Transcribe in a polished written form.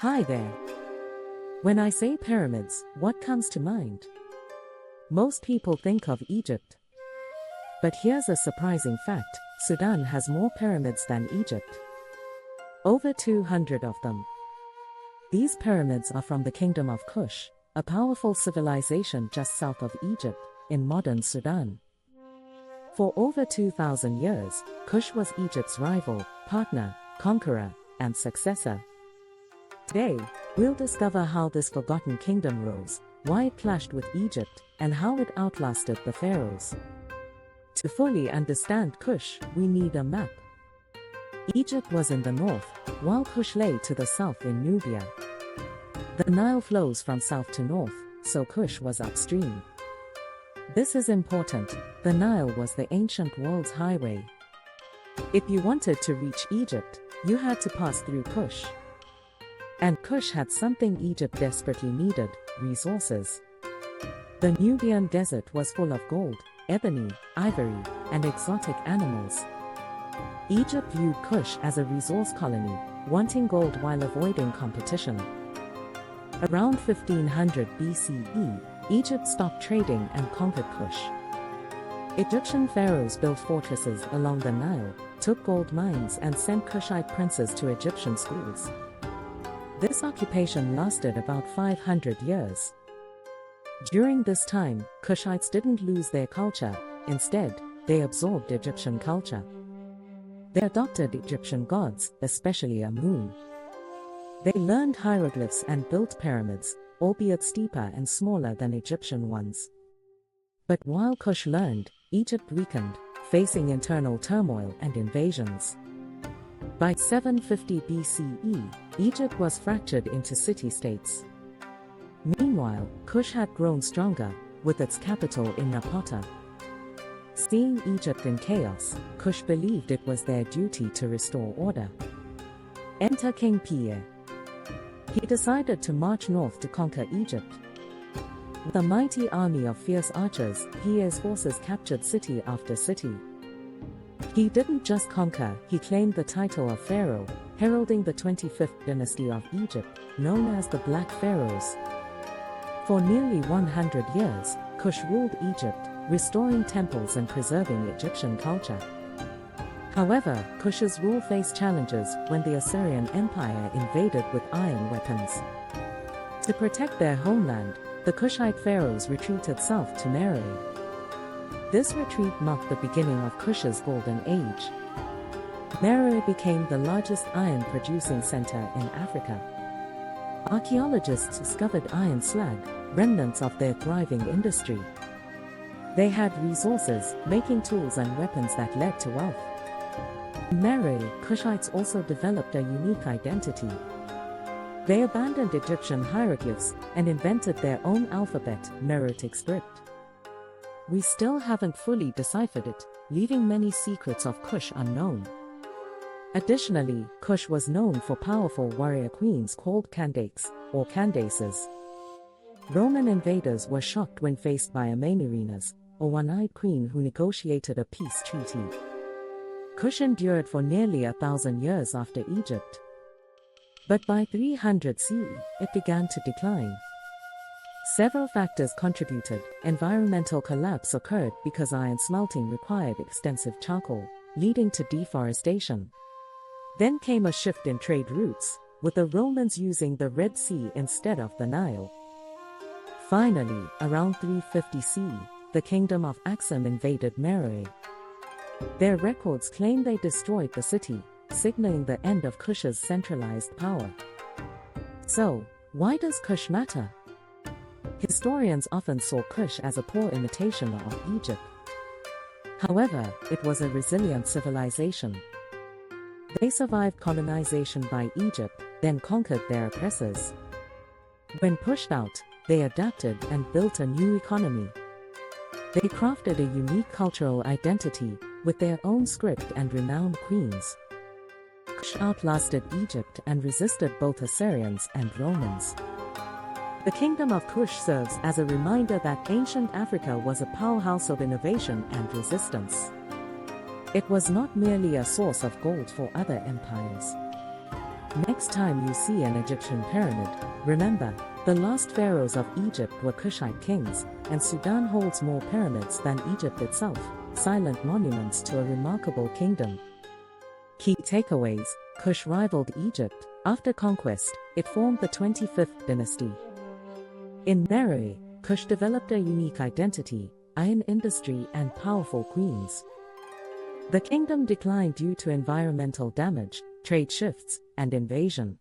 Hi there. When I say pyramids, what comes to mind? Most people think of Egypt. But here's a surprising fact: Sudan has more pyramids than Egypt. Over 200 of them. These pyramids are from the Kingdom of Kush, a powerful civilization just south of Egypt, in modern Sudan. For over 2,000 years, Kush was Egypt's rival, partner, conqueror, and successor. Today, we'll discover how this forgotten kingdom rose, why it clashed with Egypt, and how it outlasted the pharaohs. To fully understand Kush, we need a map. Egypt was in the north, while Kush lay to the south in Nubia. The Nile flows from south to north, so Kush was upstream. This is important: the Nile was the ancient world's highway. If you wanted to reach Egypt, you had to pass through Kush. And Kush had something Egypt desperately needed: resources. The Nubian desert was full of gold, ebony, ivory, and exotic animals. Egypt viewed Kush as a resource colony, wanting gold while avoiding competition. Around 1500 BCE, Egypt stopped trading and conquered Kush. Egyptian pharaohs built fortresses along the Nile, took gold mines, and sent Kushite princes to Egyptian schools. This occupation lasted about 500 years. During this time, Kushites didn't lose their culture; instead, they absorbed Egyptian culture. They adopted Egyptian gods, especially Amun. They learned hieroglyphs and built pyramids, albeit steeper and smaller than Egyptian ones. But while Kush learned, Egypt weakened, facing internal turmoil and invasions. By 750 BCE, Egypt was fractured into city-states. Meanwhile, Kush had grown stronger, with its capital in Napata. Seeing Egypt in chaos, Kush believed it was their duty to restore order. Enter King Pie. He decided to march north to conquer Egypt. With a mighty army of fierce archers, Pie's forces captured city after city. He didn't just conquer, he claimed the title of pharaoh, heralding the 25th dynasty of Egypt, known as the Black Pharaohs. For nearly 100 years, Kush ruled Egypt, restoring temples and preserving Egyptian culture. However, Kush's rule faced challenges when the Assyrian Empire invaded with iron weapons. To protect their homeland, the Kushite pharaohs retreated south to Meroe. This retreat marked the beginning of Kush's golden age. Meroe became the largest iron-producing center in Africa. Archaeologists discovered iron slag, remnants of their thriving industry. They had resources, making tools and weapons that led to wealth. In Meroe, Kushites also developed a unique identity. They abandoned Egyptian hieroglyphs and invented their own alphabet, Meroitic script. We still haven't fully deciphered it, leaving many secrets of Kush unknown. Additionally, Kush was known for powerful warrior queens called Candaces, or Candaces. Roman invaders were shocked when faced by Amenirinas, a one-eyed queen who negotiated a peace treaty. Kush endured for nearly 1,000 years after Egypt. But by 300 CE, it began to decline. Several factors contributed. Environmental collapse occurred because iron smelting required extensive charcoal, leading to deforestation. Then came a shift in trade routes, with the Romans using the Red Sea instead of the Nile. Finally, around 350 CE, the Kingdom of Axum invaded Meroe. Their records claim they destroyed the city, signaling the end of Kush's centralized power. So, why does Kush matter? Historians often saw Kush as a poor imitation of Egypt. However, it was a resilient civilization. They survived colonization by Egypt, then conquered their oppressors. When pushed out, they adapted and built a new economy. They crafted a unique cultural identity, with their own script and renowned queens. Kush outlasted Egypt and resisted both Assyrians and Romans. The Kingdom of Kush serves as a reminder that ancient Africa was a powerhouse of innovation and resistance. It was not merely a source of gold for other empires. Next time you see an Egyptian pyramid, remember, the last pharaohs of Egypt were Kushite kings, and Sudan holds more pyramids than Egypt itself, silent monuments to a remarkable kingdom. Key takeaways: Kush rivaled Egypt. After conquest, it formed the 25th dynasty. In meroe, Kush developed a unique identity, iron industry and powerful queens. The kingdom declined due to environmental damage, trade shifts, and invasion.